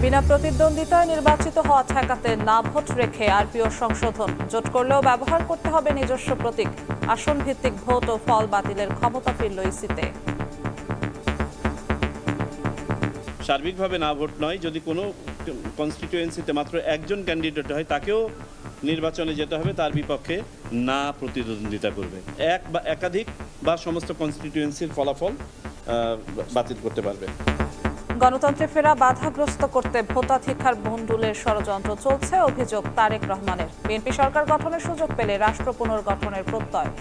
বিনা প্রতিদ্বন্দ্বিতায় নির্বাচিত হওয়া ঠেকাতে না ভোট রেখে আরপিও সংশোধন, জোট করলেও ব্যবহার করতে হবে নিজস্ব প্রতীক। আসন ভিত্তিক ভোট ও ফল বাতিলের ক্ষমতা ফিরল ইসিতে। সার্বিকভাবে না ভোট নয়, যদি কোনো কনস্টিটিউয়েন্সিতে মাত্র একজন ক্যান্ডিডেট হয় তাকেও নির্বাচনে যেতে হবে, তার বিপক্ষে না প্রতিদ্বন্দ্বিতা করবে। এক বা একাধিক বা সমস্ত কনস্টিটিউয়েন্সির ফলাফল বাতিল করতে পারবে। গণতন্ত্রে ফেরা বাধাগ্রস্ত করতে ভোটাধিকার ভণ্ডুলের ষড়যন্ত্র চলছে, অভিযোগ তারেক রহমানের। বিএনপি সরকার গঠনের সুযোগ পেলে রাষ্ট্র পুনর্গঠনের প্রত্যয়।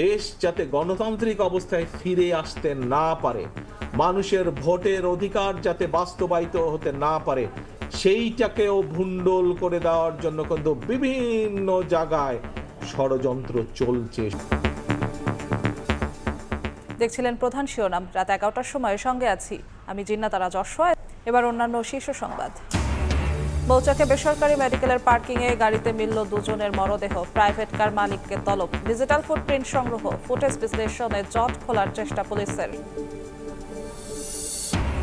দেশ যাতে গণতান্ত্রিক অবস্থায় ফিরে আসতে না পারে, মানুষের ভোটের অধিকার যাতে বাস্তবায়িত হতে না পারে, সেইটাকেও ভণ্ডুল করে দেওয়ার জন্য কিন্তু বিভিন্ন জায়গায় ষড়যন্ত্র চলছে। দেখছিলেন প্রধান শিরোনাম। রাত 11টার সময় সঙ্গে আছি আমি জিন্নাতারা যশোয়া। এবার অন্যান্য শীর্ষ সংবাদ। মৌচাকে বেসরকারি মেডিকেলের পার্কিংয়ে গাড়িতে মিলল দুজনের মরদেহ, প্রাইভেট কার মালিককে তলব। ডিজিটাল ফুটপ্রিন্ট সংগ্রহ, ফুটেজ বিশ্লেষণে জট খোলার চেষ্টা পুলিশের।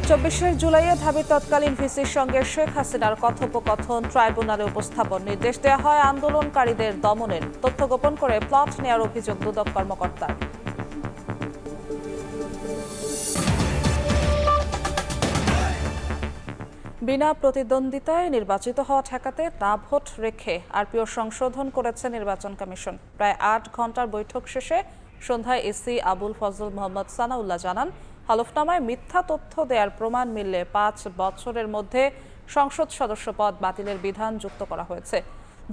24শে জুলাইয়ে ঢাবির তৎকালীন ভিসির সঙ্গে শেখ হাসিনার কথোপকথন ট্রাইব্যুনালে উপস্থাপন, নির্দেশ দেওয়া হয় আন্দোলনকারীদের দমনের। তথ্য গোপন করে প্লট নেওয়ার অভিযোগ দুদক কর্মকর্তার। বিনা প্রতিদ্বন্দ্বিতায় নির্বাচিত হওয়া ঠেকাতে না ভোট রেখে আরপিও সংশোধন করেছে নির্বাচন কমিশন। প্রায় 8 ঘন্টার বৈঠক শেষে সন্ধ্যায় এসি আবুল ফজল মোহাম্মদ সানাউল্লাহ জানান, হলফনামায় মিথ্যা তথ্য দেওয়ার প্রমাণ মিললে 5 বছরের মধ্যে সংসদ সদস্য পদ বাতিলের বিধান যুক্ত করা হয়েছে।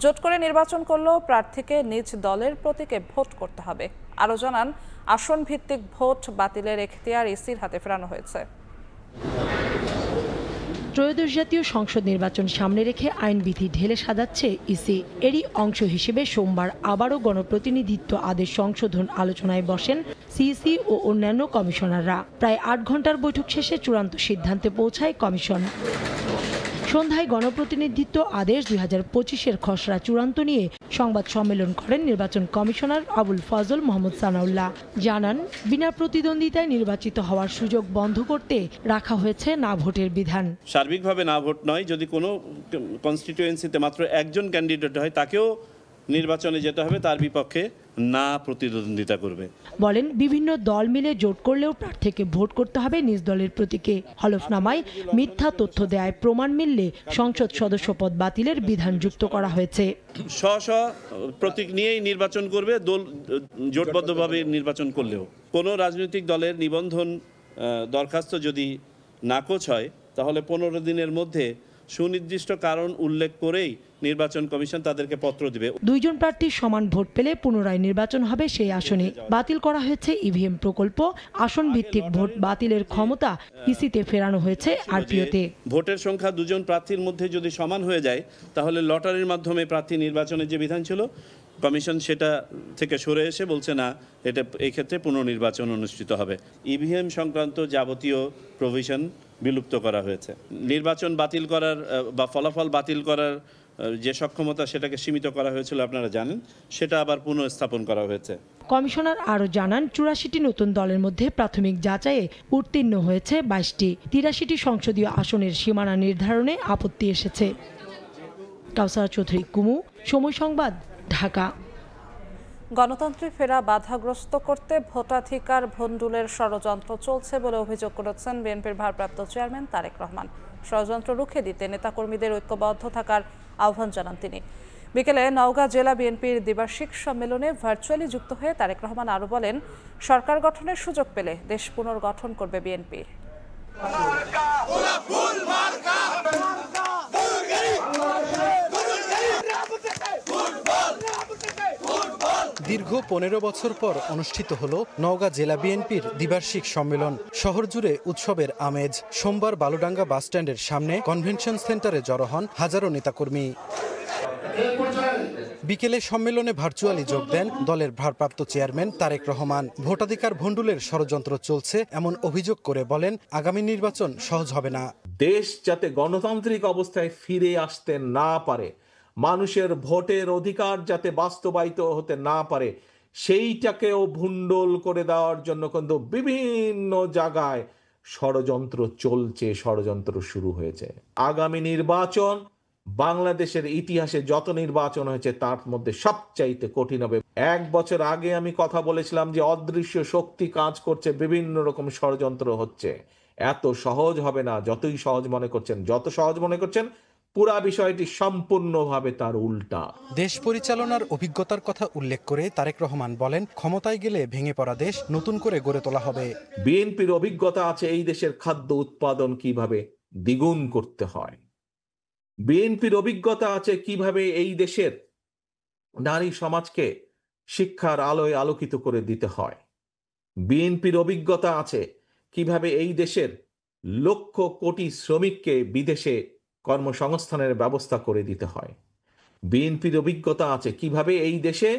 জোট করে নির্বাচন করলেও প্রার্থীকে নিজ দলের প্রতীকে ভোট করতে হবে। আরও জানান, আসন ভিত্তিক ভোট বাতিলের এখতিয়ার ইসির হাতে ফেরানো হয়েছে। ত্রয়োদশ জাতীয় সংসদ নির্বাচন সামনে রেখে আইনবিধি ঢেলে সাজাচ্ছে ইসি। এরই অংশ হিসেবে সোমবার আবারও গণপ্রতিনিধিত্ব আদেশ সংশোধন আলোচনায় বসেন সিইসি ও অন্যান্য কমিশনাররা। প্রায় 8 ঘন্টার বৈঠক শেষে চূড়ান্ত সিদ্ধান্তে পৌঁছায় কমিশন। সন্ধ্যায় গণপ্রতিনিধিত্ব আদেশ 2025-এর খসড়া চূড়ান্ত নিয়ে সংবাদ সম্মেলন করেন নির্বাচন কমিশনার আবুল ফজল মোহাম্মদ সানাউল্লাহ। জানান, বিনা প্রতিদ্বন্দ্বিতায় নির্বাচিত হওয়ার সুযোগ বন্ধ করতে রাখা হয়েছে না ভোটের বিধান। সার্বিকভাবে না ভোট নয়, যদি কোনো কনস্টিটিউয়েন্সিতে মাত্র একজন ক্যান্ডিডেট হয় তাকেও নির্বাচনে যেতে হবে, তার বিপক্ষে না প্রতিদ্বন্দ্বিতা করবে। বলেন, বিভিন্ন দল মিলে জোট করলেও প্রার্থীকে ভোট করতে হবে নিজ দলের প্রতীকে। হলফনামায় মিথ্যা তথ্য দেয়ায় প্রমাণ মিললে সংসদ সদস্য পদ বাতিলের বিধান যুক্ত করা হয়েছে। স্ব প্রতীক নিয়েই নির্বাচন করবে, দল জোটবদ্ধভাবে নির্বাচন করলেও। কোনো রাজনৈতিক দলের নিবন্ধন দরখাস্ত যদি নাকচ হয়, তাহলে 15 দিনের মধ্যে সুনির্দিষ্ট কারণ উল্লেখ করেই নির্বাচন কমিশন তাদেরকে পত্র দিবে। 2 জন প্রার্থীর সমান ভোট পেলে পুনরায় নির্বাচন হবে সেই আসনে। বাতিল করা হয়েছে ইভিএম প্রকল্প। আসন ভিত্তিক ভোট বাতিলের ক্ষমতা ইসিতে ফেরানো হয়েছে আরপিওতে। ভোটের সংখ্যা 2 জন প্রার্থীর মধ্যে যদি সমান হয়ে যায়, তাহলে লটারির মাধ্যমে প্রার্থী নির্বাচনের যে বিধান ছিল, কমিশন সেটা থেকে সরে এসে বলছে না, এটা এই ক্ষেত্রে পুনর্নির্বাচন অনুষ্ঠিত হবে। ইভিএম সংক্রান্ত যাবতীয় প্রভিশন বিলুপ্ত করা হয়েছে। নির্বাচন বাতিল করার বা ফলাফল বাতিল করার যে সক্ষমতা, সেটাকে সীমিত করা হয়েছিল আপনারা জানেন, সেটা আবার পুনঃস্থাপন করা হয়েছে। কমিশনার আরও জানান, 84টি নতুন দলের মধ্যে প্রাথমিক যাচাইয়ে উত্তীর্ণ হয়েছে 22টি। 83টি সংসদীয় আসনের সীমানা নির্ধারণে আপত্তি এসেছে। কাউসার চৌধুরী, কুমু, সময় সংবাদ, ঢাকা। গণতন্ত্রে ফেরা বাধাগ্রস্ত করতে ভোটাধিকার ভণ্ডুলের ষড়যন্ত্র চলছে বলে অভিযোগ করেছেন বিএনপির ভারপ্রাপ্ত চেয়ারম্যান তারেক রহমান। ষড়যন্ত্র রুখে দিতে নেতাকর্মীদের ঐক্যবদ্ধ থাকার আহ্বান জানান তিনি। বিকেলে নওগাঁ জেলা বিএনপির দ্বিবার্ষিক সম্মেলনে ভার্চুয়ালি যুক্ত হয়ে তারেক রহমান আরও বলেন, সরকার গঠনের সুযোগ পেলে দেশ পুনর্গঠন করবে বিএনপি। দীর্ঘ 15 বছর পর অনুষ্ঠিত হলো নওগাঁ জেলা বিএনপির দ্বিবার্ষিক সম্মেলন। শহর জুড়ে উৎসবের আমেজ। সোমবার বালুডাঙ্গা বাসস্ট্যান্ডের সামনে কনভেনশন সেন্টারে জড়ো হন হাজারো নেতাকর্মী। বিকেলে সম্মেলনে ভার্চুয়ালি যোগ দেন দলের ভারপ্রাপ্ত চেয়ারম্যান তারেক রহমান। ভোটাধিকার ভণ্ডুলের ষড়যন্ত্র চলছে এমন অভিযোগ করে বলেন, আগামী নির্বাচন সহজ হবে না। দেশ যাতে গণতান্ত্রিক অবস্থায় ফিরে আসতে না পারে, মানুষের ভোটের অধিকার যাতে বাস্তবায়িত হতে না পারে, সেইটাকেও ভণ্ডুল করে দেওয়ার জন্য কিন্তু বিভিন্ন জায়গায় ষড়যন্ত্র চলছে, ষড়যন্ত্র শুরু হয়েছে। আগামী নির্বাচন বাংলাদেশের ইতিহাসে যত নির্বাচন হয়েছে তার মধ্যে সবচাইতে কঠিন হবে। 1 বছর আগে আমি কথা বলেছিলাম যে অদৃশ্য শক্তি কাজ করছে, বিভিন্ন রকম ষড়যন্ত্র হচ্ছে, এত সহজ হবে না। যতই সহজ মনে করছেন, যত সহজ মনে করছেন, পুরা বিষয়টি সম্পূর্ণভাবে তার উল্টা। দেশ পরিচালনার অভিজ্ঞতার কথা উল্লেখ করে তারেক রহমান বলেন, ক্ষমতায় গেলে ভেঙে পড়া দেশ নতুন করে গড়ে তোলা হবে। বিএনপির অভিজ্ঞতা আছে এই দেশের খাদ্য উৎপাদন কিভাবে দ্বিগুণ করতে হয়। বিএনপির অভিজ্ঞতা আছে কিভাবে এই দেশের নারী সমাজকে শিক্ষার আলোয় আলোকিত করে দিতে হয়। বিএনপির অভিজ্ঞতা আছে কিভাবে এই দেশের লক্ষ কোটি শ্রমিককে বিদেশে কর্মসংস্থানের ব্যবস্থা করে দিতে হয়। বিএনপির অভিজ্ঞতা আছে কিভাবে এই দেশে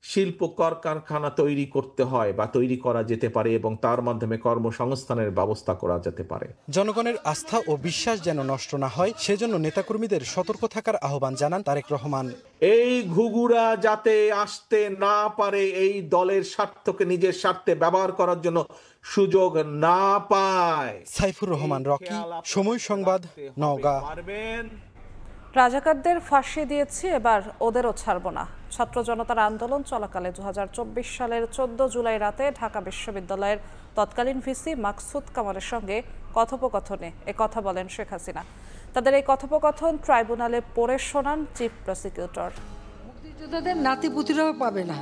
শিল্প কারখানা তৈরি করতে হয় বা তৈরি করা যেতে পারে এবং তার মাধ্যমে কর্মসংস্থানের ব্যবস্থা করা যেতে পারে। জনগণের আস্থা ও বিশ্বাস যেন নষ্ট না হয় সেজন্য নেতাকর্মীদের সতর্ক থাকার আহ্বান জানান তারেক রহমান। এই ঘুঘুরা যাতে আসতে না পারে, এই দলের স্বার্থকে নিজের স্বার্থে ব্যবহার করার জন্য সুযোগ না পায়। সাইফুর রহমান রকি, সময় সংবাদ, নওগাঁ। রাজাকারদের ফাঁসি দিয়েছি, এবার ওদেরও ছাড়ব না। ছাত্র জনতার আন্দোলন চলাকালে 2024 সালের 14 জুলাই রাতে ঢাকা বিশ্ববিদ্যালয়ের তৎকালীন ভিসি মাকসুদ কামালের সঙ্গে কথোপকথনে কথা বলেন শেখ হাসিনা। তাদের এই কথোপকথন ট্রাইব্যুনালে পড়ে শোনান চিফ প্রসিকিউটর। মুক্তিযোদ্ধাদের নাতিপুতিরাও পাবে না,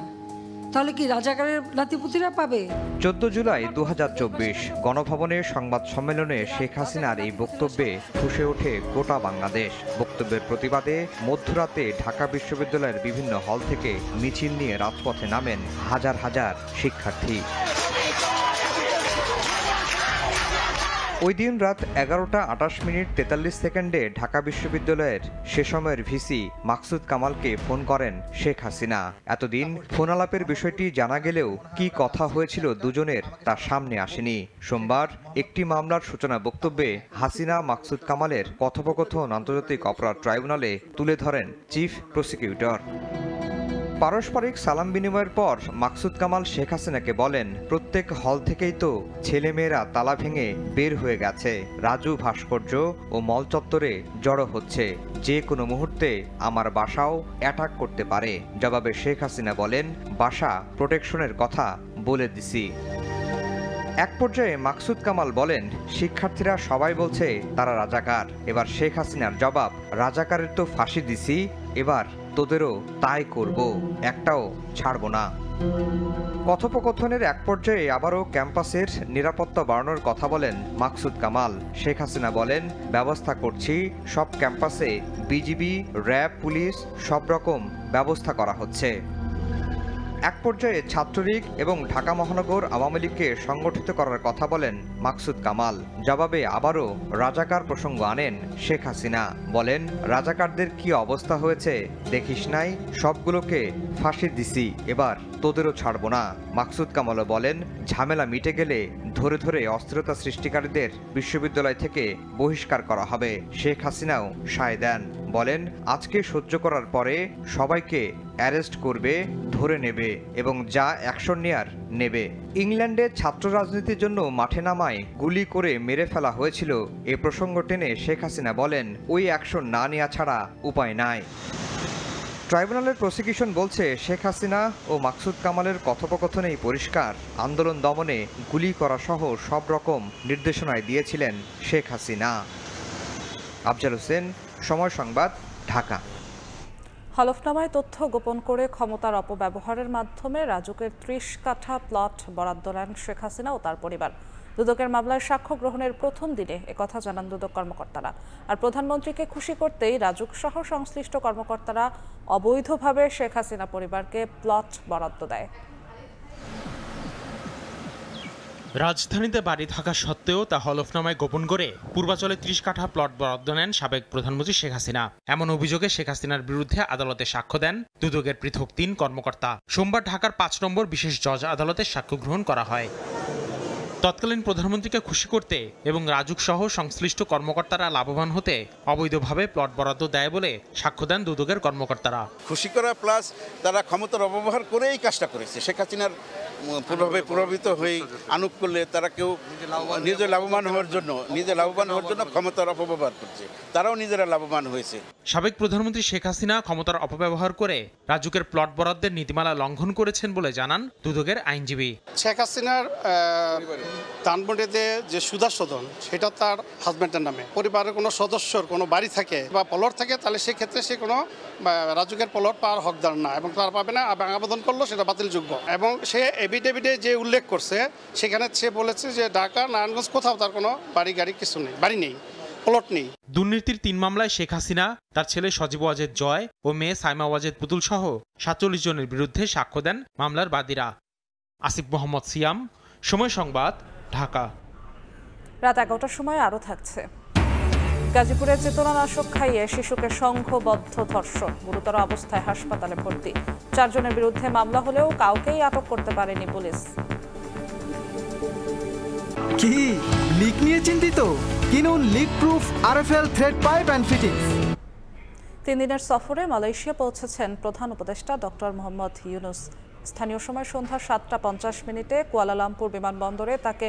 তাহলে কি রাজাকারের নাতিপুতিরা পাবে? 14 জুলাই 2024 গণভবনের সংবাদ সম্মেলনে শেখ হাসিনার এই বক্তব্যে ফুঁসে ওঠে গোটা বাংলাদেশ। বক্তব্যের প্রতিবাদে মধ্যরাতে ঢাকা বিশ্ববিদ্যালয়ের বিভিন্ন হল থেকে মিছিল নিয়ে রাজপথে নামেন হাজার হাজার শিক্ষার্থী। ওই দিন রাত 11টা 28 মিনিট 43 সেকেন্ডে ঢাকা বিশ্ববিদ্যালয়ের সে সময়ের ভিসি মাকসুদ কামালকে ফোন করেন শেখ হাসিনা। এতদিন ফোন আলাপের বিষয়টি জানা গেলেও কি কথা হয়েছিল দুজনের তা সামনে আসেনি। সোমবার একটি মামলার সূচনা বক্তব্যে হাসিনা মাকসুদ কামালের কথোপকথন আন্তর্জাতিক অপরাধ ট্রাইব্যুনালে তুলে ধরেন চিফ প্রসিকিউটর। পারস্পরিক সালাম বিনিময়ের পর মাকসুদ কামাল শেখ হাসিনাকে বলেন, প্রত্যেক হল থেকেই তো ছেলেমেয়েরা তালা ভেঙে বের হয়ে গেছে, রাজু ভাস্কর্য ও মল চত্বরে জড়ো হচ্ছে, যে কোনো মুহূর্তে আমার বাসাও অ্যাটাক করতে পারে। জবাবে শেখ হাসিনা বলেন, বাসা প্রোটেকশনের কথা বলে দিছি। এক পর্যায়ে মাকসুদ কামাল বলেন, শিক্ষার্থীরা সবাই বলছে তারা রাজাকার। এবার শেখ হাসিনার জবাব, রাজাকারের তো ফাঁসি দিছি, এবার তোদেরও তাই করব, একটাও ছাড়ব না। কথোপকথনের এক পর্যায়ে আবারও ক্যাম্পাসের নিরাপত্তা বাড়ানোর কথা বলেন মাকসুদ কামাল। শেখ হাসিনা বলেন, ব্যবস্থা করছি, সব ক্যাম্পাসে বিজিবি, র্যাব, পুলিশ সব রকম ব্যবস্থা করা হচ্ছে। এক পর্যায়ে ছাত্রলীগ এবং ঢাকা মহানগর আওয়ামী লীগকে সংগঠিত করার কথা বলেন মাকসুদ কামাল। জবাবে আবারও রাজাকার প্রসঙ্গ আনেন শেখ হাসিনা। বলেন, রাজাকারদের কি অবস্থা হয়েছে দেখিস নাই, সবগুলোকে ফাঁসি দিছি, এবার তোদেরও ছাড়ব না। মাকসুদ কামালও বলেন, ঝামেলা মিটে গেলে ধরে ধরে অস্থিরতা সৃষ্টিকারীদের বিশ্ববিদ্যালয় থেকে বহিষ্কার করা হবে। শেখ হাসিনাও সায় দেন, বলেন, আজকে সহ্য করার পরে সবাইকে অ্যারেস্ট করবে, ধরে নেবে এবং যা অ্যাকশন নেয়ার নেবে। ইংল্যান্ডে ছাত্র রাজনীতির জন্য মাঠে নামায় গুলি করে মেরে ফেলা হয়েছিল, এ প্রসঙ্গ টেনে শেখ হাসিনা বলেন, ওই অ্যাকশন না নেওয়া ছাড়া উপায় নাই। ট্রাইব্যুনালের প্রসিকিউশন বলছে, শেখ হাসিনা ও মাকসুদ কামালের কথোপকথনেই পরিষ্কার, আন্দোলন দমনে গুলি করা সহ সব রকম নির্দেশনায় দিয়েছিলেন শেখ হাসিনা। আফজাল হোসেন, সময় সংবাদ, ঢাকা। হলফনামায় তথ্য গোপন করে ক্ষমতার অপব্যবহারের মাধ্যমে রাজুকের 30 কাঠা প্লট বরাদ্দ নেন শেখ হাসিনা ও তার পরিবার। দুদকের মামলায় সাক্ষ্য গ্রহণের প্রথম দিনে একথা জানান দুদক কর্মকর্তারা। আর প্রধানমন্ত্রীকে খুশি করতেই রাজুক সহ সংশ্লিষ্ট কর্মকর্তারা অবৈধভাবে শেখ হাসিনা পরিবারকে প্লট বরাদ্দ দেয়। রাজধানীতে বাড়ি থাকা সত্ত্বেও তা হলফনামায় গোপন করে পূর্বাচলে 30 কাঠা প্লট বরাদ্দ নেন সাবেক প্রধানমন্ত্রী শেখ হাসিনা। এমন অভিযোগে শেখ হাসিনার বিরুদ্ধে আদালতে সাক্ষ্য দেন দুদকের পৃথক 3 কর্মকর্তা। সোমবার ঢাকার 5 নম্বর বিশেষ জজ আদালতে সাক্ষ্য গ্রহণ করা হয়। তৎকালীন প্রধানমন্ত্রীকে খুশি করতে এবং রাজুক সহ সংশ্লিষ্ট কর্মকর্তারা লাভবান হতে অবৈধভাবে প্লট বরাদ্দ দেয় বলে সাক্ষ্য দেন দুদকের কর্মকর্তারা। খুশি করা প্লাস তারা ক্ষমতার অপব্যবহার করেই কাজটা করেছে। শেখ হাসিনার প্রভাবিত হয়ে আনুক করলে তারা কেউ নিজে লাভবান হওয়ার জন্য ক্ষমতার অপব্যবহার করছে, তারাও নিজেরা লাভবান হয়েছে। সাবেক প্রধানমন্ত্রী শেখ হাসিনা ক্ষমতার অপব্যবহার করে রাজুকের প্লট বরাদ্দের নীতিমালা লঙ্ঘন করেছেন বলে জানান দুদকের আইনজীবী। শেখ হাসিনার ধানমন্ডিতে যে সুদাশোধন সেটা তার হাজব্যান্ডের নামে। পরিবারের কোনো সদস্যর কোনো বাড়ি থাকে বা প্লট থাকে, তাহলে সেক্ষেত্রে সে কোনো রাজুকের প্লট পাওয়ার হকদার না এবং তার পাবে না। আবেদন করলো সেটা বাতিলযোগ্য। এবং সে এফিডেভিটে যে উল্লেখ করছে সেখানে সে বলেছে যে ঢাকা নারায়ণগঞ্জ কোথাও তার কোনো গাড়ি কিছু নেই, বাড়ি নেই, প্লট নেই। দুর্নীতির ৩ মামলায় শেখ হাসিনা, তার ছেলে সজীব ওয়াজেদ জয় ও মেয়ে সাইমা ওয়াজেদ পুতুল সহ ৪৭ জনের বিরুদ্ধে সাক্ষ্য দেন মামলার বাদীরা। আসিফ মোহাম্মদ সিয়াম, সময় সংবাদ, ঢাকা। রাত 11টার সময় আরও থাকছে। গাজীপুরে চেতনানাশক খাইয়ে শিশুকে সংঘবদ্ধ ধর্ষণ, গুরুতর অবস্থায় হাসপাতালে ভর্তি। ৪ জনের বিরুদ্ধে মামলা হলেও কাউকেই আটক করতে পারেনি পুলিশ। কি লিক নিয়ে চিন্তিত? কিনুন leak proof RFL thread pipe and fittings. 3 দিনের সফরে মালয়েশিয়া পৌঁছেছেন প্রধান উপদেষ্টা ডক্টর মোহাম্মদ ইউনুস। স্থানীয় সময় সন্ধ্যা 7টা 50 কুয়ালালামপুর বিমানবন্দরে তাকে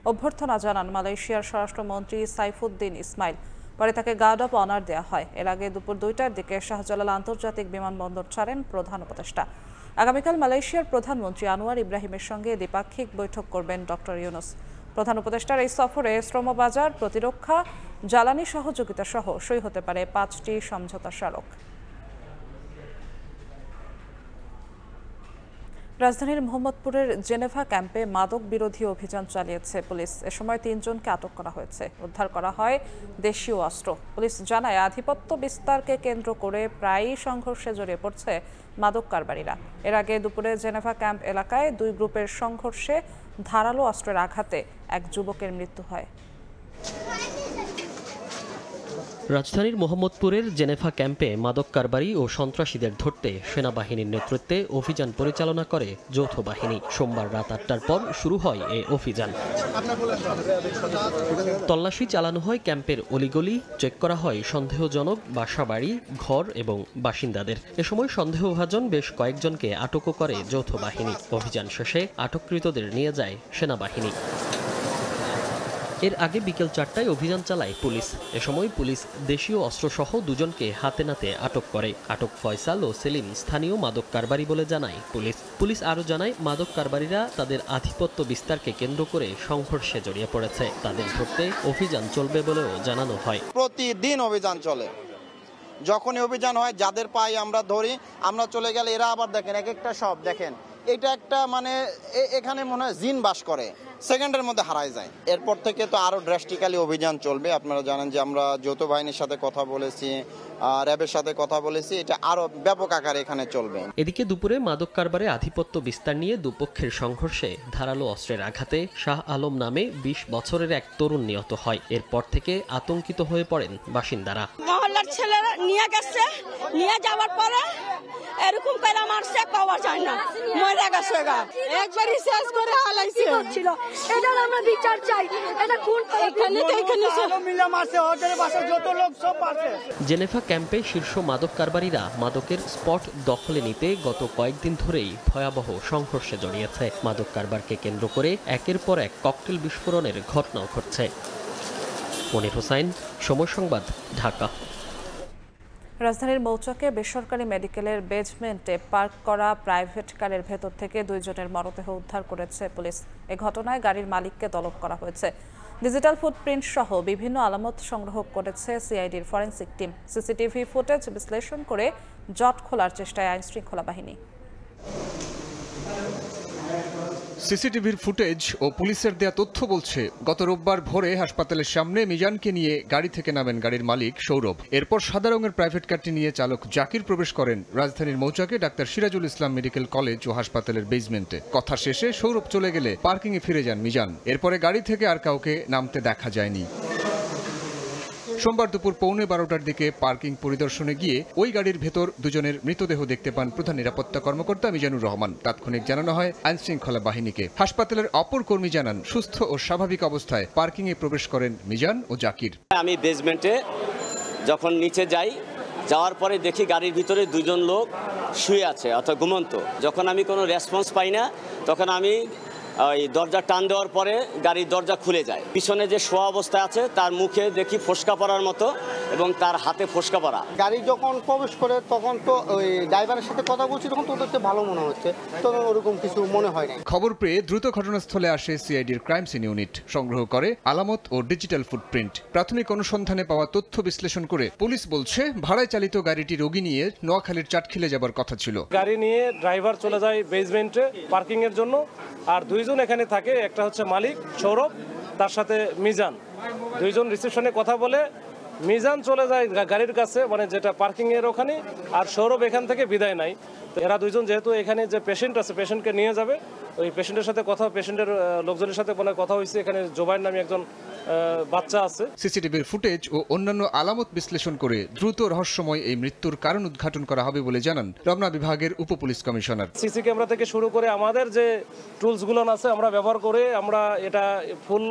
অভ্যর্থনা জানান মালয়েশিয়ার স্বরাষ্ট্রমন্ত্রী সাইফুদ্দিন ইসমাইল। পরে তাকে গার্ড অব অনার দেওয়া হয়। এর আগে দুপুর 2টার দিকে শাহজালাল আন্তর্জাতিক বিমানবন্দর ছাড়েন প্রধান উপদেষ্টা। আগামীকাল মালয়েশিয়ার প্রধানমন্ত্রী আনোয়ার ইব্রাহিমের সঙ্গে দ্বিপাক্ষিক বৈঠক করবেন ডক্টর ইউনুস। প্রধান উপদেষ্টার এই সফরে শ্রমবাজার, প্রতিরক্ষা, জ্বালানি সহযোগিতা সহ সই হতে পারে 5টি সমঝোতা স্মারক। রাজধানীর মোহাম্মদপুরের জেনেভা ক্যাম্পে মাদক বিরোধী অভিযান চালিয়েছে পুলিশ। এ সময় 3 জনকে আটক করা হয়েছে। উদ্ধার করা হয় দেশীয় অস্ত্র। পুলিশ জানায়, আধিপত্য বিস্তারকে কেন্দ্র করে প্রায়ই সংঘর্ষে জড়িয়ে পড়ছে মাদক কারবারিরা। এর আগে দুপুরে জেনেভা ক্যাম্প এলাকায় 2 গ্রুপের সংঘর্ষে ধারালো অস্ত্রের আঘাতে এক যুবকের মৃত্যু হয়। রাজধানীর মোহাম্মদপুরের জেনেভা ক্যাম্পে মাদক কারবারি ও সন্ত্রাসীদের ধরতে সেনাবাহিনীর নেতৃত্বে অভিযান পরিচালনা করে যৌথ বাহিনী। সোমবার রাত 8টার পর শুরু হয় এই অভিযান। তল্লাশি চালানো হয় ক্যাম্পের অলিগলি, চেক করা হয় সন্দেহজনক বাসাবাড়ি, ঘর এবং বাসিন্দাদের। এ সময় সন্দেহভাজন বেশ কয়েকজনকে আটকও করে যৌথ বাহিনী। অভিযান শেষে আটককৃতদের নিয়ে যায় সেনাবাহিনী। এর আগে বিকেল 4টায় অভিযান চালায় পুলিশ। এ সময় পুলিশ দেশীয় অস্ত্রসহ 2 জনকে হাতে নাতে আটক করে। আটক ফয়সাল ও সেলিম স্থানীয় মাদক কারবারি বলে জানায় পুলিশ। পুলিশ আরও জানায়, মাদক কারবারিরা তাদের আধিপত্য বিস্তারকে কেন্দ্র করে সংঘর্ষে জড়িয়ে পড়েছে। তাদের ধরতে অভিযান চলবে বলেও জানানো হয়। প্রতিদিন অভিযান চলে। যখনই অভিযান হয়, যাদের পাই আমরা ধরি, আমরা চলে গেলে এরা আবার দেখেন এক একটা সব দেখেন, এটা একটা এখানে মনে হয় জিন বাস করে, সেকেন্ডের মধ্যে হারায় যায়। এরপর থেকে তো আরো ড্রাস্টিক্যালি অভিযান চলবে। আপনারা জানেন যে আমরা যৌথ বাহিনীর সাথে কথা বলেছি, র্যাবের সাথে কথা বলেছি, এটা আরো ব্যাপক আকারে এখানে চলবে। এদিকে দুপুরে মাদক কারবারে আধিপত্য বিস্তার নিয়ে দুপক্ষের সংঘর্ষে ধারালো অস্ত্রের আঘাতে শাহ আলম নামে 20 বছরের এক তরুণ নিহত হয়। এরপর থেকে আতঙ্কিত হয়ে পড়েন বাসিন্দারা। মহল্লার ছেলেরা নিয়ে গেছে, নিয়ে যাওয়ার পরে এরকম করে মারছে, পাওয়া যায় না, মরে গেছে গা, একবারই শেষ করে হালাইছে। এটা আমরা বিচার চাই। এটা কোন এখানে মিলা মারছে, হোটেলে বসে যত লোক সব আছে। জেনেভা ক্যাম্পে শীর্ষ মাদক কারবারিরা মাদকের স্পট দখলে নিতে গত কয়েকদিন ধরেই ভয়াবহ সংঘর্ষে জড়িয়েছে। মাদক কারবারকে কেন্দ্র করে একের পর এক ককটেল বিস্ফোরণের ঘটনাও ঘটছে। মনির হোসাইন, সময় সংবাদ, ঢাকা। রাজধানীর মৌচাকে বেসরকারি মেডিকেলের বেজমেন্টে পার্ক করা প্রাইভেট কারের ভেতর থেকে 2 জনের মরদেহ উদ্ধার করেছে পুলিশ। এ ঘটনায় গাড়ির মালিককে তলব করা হয়েছে। ডিজিটাল ফুটপ্রিন্ট সহ বিভিন্ন আলামত সংগ্রহ করেছে সিআইডির ফরেনসিক টিম। সিসিটিভি ফুটেজ বিশ্লেষণ করে জট খোলার চেষ্টায় আইনশৃঙ্খলা বাহিনী। সিসিটিভির ফুটেজ ও পুলিশের দেয়া তথ্য বলছে, গত রোববার ভোরে হাসপাতালের সামনে মিজানকে নিয়ে গাড়ি থেকে নামেন গাড়ির মালিক সৌরভ। এরপর সাদা রঙের প্রাইভেট কারটি নিয়ে চালক জাকির প্রবেশ করেন রাজধানীর মৌচাকে doctor Sirajul Islam medical college ও হাসপাতালের বেসমেন্টে। কথা শেষে সৌরভ চলে গেলে পার্কিংয়ে ফিরে যান মিজান। এরপরে গাড়ি থেকে আর কাউকে নামতে দেখা যায়নি। সোমবার দুপুর 11:15টার দিকে পার্কিং পরিদর্শনে গিয়ে ওই গাড়ির ভেতর 2 জনের মৃতদেহ দেখতে পান প্রধান নিরাপত্তা কর্মকর্তা মিজানুর রহমান। তাৎক্ষণিক জানানো হয় আইনশৃঙ্খলা বাহিনীকে। হাসপাতালের অপর কর্মী জানান, সুস্থ ও স্বাভাবিক অবস্থায় পার্কিংয়ে প্রবেশ করেন মিজান ও জাকির। আমি বেসমেন্টে যখন নিচে যাই যাওয়ার পরে দেখি গাড়ির ভিতরে 2 জন লোক শুয়ে আছে অর্থাৎ ঘুমন্ত। যখন আমি কোনো রেসপন্স পাই না তখন আমি ওই দরজা টান দেওয়ার পরে গাড়ির দরজা খুলে যায়। পিছনে যে শোয়া অবস্থায় আছে তার মুখে দেখি ফোসকা পড়ার মতো এবং তার হাতে ফোসকা পড়া। গাড়ি যখন প্রবেশ করে তখন তো ওই ড্রাইভারের সাথে কথা বলছি, তখন তো ওদের ভালো মনে হচ্ছে, তো ওরকম কিছু মনে হয় না। খবর পেয়ে দ্রুত ঘটনাস্থলে আসে সিআইডির ক্রাইম সিন ইউনিট, সংগ্রহ করে আলামত ও ডিজিটাল ফুটপ্রিন্ট। প্রাথমিক অনুসন্ধানে পাওয়া তথ্য বিশ্লেষণ করে পুলিশ বলছে ভাড়ায় চালিত গাড়িটি রোগী নিয়ে নোয়াখালীর চাটখিলে যাবার কথা ছিল। গাড়ি নিয়ে ড্রাইভার চলে যায় বেসমেন্টে পার্কিং এর জন্য, আর 2 জন এখানে থাকে, একটা হচ্ছে মালিক সৌরভ, তার সাথে মিজান। 2 জন রিসেপশনে কথা বলে মিজান চলে যায় গাড়ির কাছে, মানে যেটা পার্কিং এর ওখানে, আর সৌরভ এখান থেকে বিদায় নাই। তো এরা 2 জন যেহেতু এখানে যে পেশেন্ট আছে পেশেন্টকে নিয়ে যাবে, ওই পেশেন্টের সাথে পেশেন্টের লোকজনের সাথে কথা হয়েছে। এখানে জোবাইর নামে একজন বাচ্চা আছে। সিসিটিভির ফুটেজ ও অন্যান্য আলামত বিশ্লেষণ করে দ্রুত রহস্যময় এই মৃত্যুর কারণ উদ্ঘাটন করা হবে বলে জানান রমনা বিভাগের উপপুলিশ কমিশনার। সিসি ক্যামেরা থেকে শুরু করে আমাদের যে টুলসগুলো আছে আমরা ব্যবহার করে আমরা এটা ফুল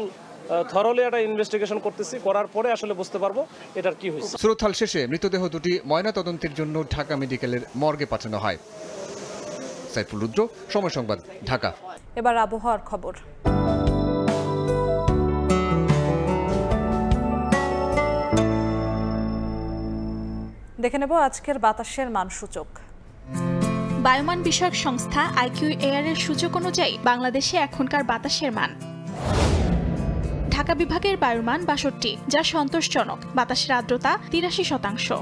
থরলি একটা ইনভেস্টিগেশন করতেছি, করার পরে আসলে বুঝতে পারবো এটার কি হয়েছে। শ্রোতাল শেষে মৃতদেহ দুটি ময়না তদন্তের জন্য ঢাকা মেডিকেলের মর্গে পাঠানো হয়। সাইফুল রুদ্র, সময় সংবাদ, ঢাকা। এবার আবহাওয়ার খবর। দেখে নেব আজকের বাতাসের মানসূচক। বায়ুমান বিষয়ক সংস্থা IQAir এর সূচক অনুযায়ী বাংলাদেশে এখনকার বাতাসের মান: ঢাকা বিভাগের বায়ুর মান ৬২, যা সন্তোষজনক, বাতাসের আর্দ্রতা ৮৩%।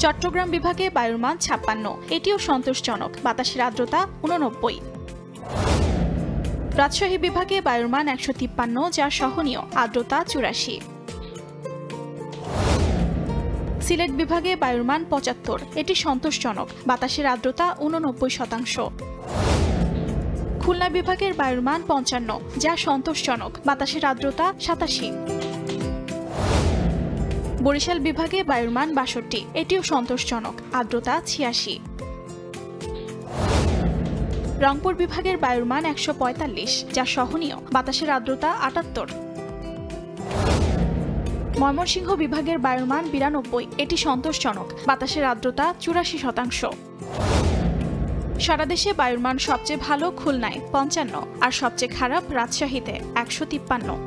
চট্টগ্রাম বিভাগে বায়ুর মান ৫৬, এটিও সন্তোষজনক, বাতাসের আর্দ্রতা ৮৯। রাজশাহী বিভাগে বায়ুর মান ১৫৩, যা সহনীয়, আর্দ্রতা ৮৪। সিলেট বিভাগে বায়ুর মান ৭৫, এটি সন্তোষজনক, বাতাসের আর্দ্রতা ৮৯%। খুলনা বিভাগের বায়ুর মান ৫৫, যা সন্তোষজনক, বাতাসের আর্দ্রতা ৮৭। বরিশাল বিভাগে বায়ুর মান ৬২, এটিও সন্তোষজনক, আর্দ্রতা ৮৬। রংপুর বিভাগের বায়ুর মান ১৪৫, যা সহনীয়, বাতাসের আর্দ্রতা ৭৮। ময়মনসিংহ বিভাগের বায়ুর মান ৯২, এটি সন্তোষজনক, বাতাসের আর্দ্রতা ৮৪%। সারা দেশে বায়ুর মান সবচেয়ে ভালো খুলনায় ৫৫ আর সবচেয়ে খারাপ রাজশাহীতে ১৫৩।